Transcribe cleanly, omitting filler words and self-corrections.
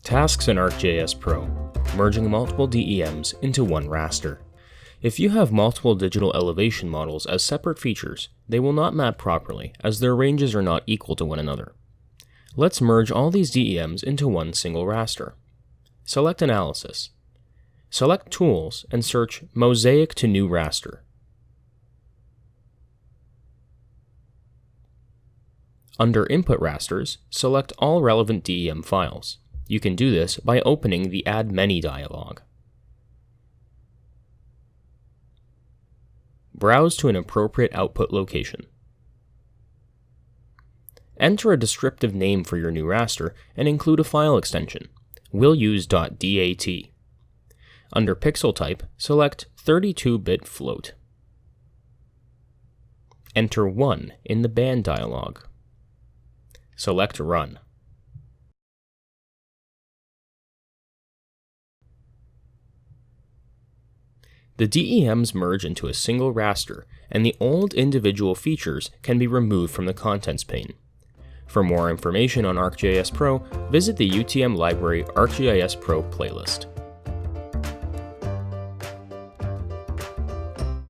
Tasks in ArcGIS Pro, merging multiple DEMs into one raster. If you have multiple digital elevation models as separate features, they will not map properly as their ranges are not equal to one another. Let's merge all these DEMs into one single raster. Select Analysis. Select Tools and search Mosaic to New Raster. Under Input Rasters, select all relevant DEM files. You can do this by opening the Add Many dialog. Browse to an appropriate output location. Enter a descriptive name for your new raster and include a file extension. We'll use .dat. Under Pixel Type, select 32-bit float. Enter 1 in the Band dialog. Select Run. The DEMs merge into a single raster, and the old individual features can be removed from the Contents pane. For more information on ArcGIS Pro, visit the UTM Library ArcGIS Pro playlist.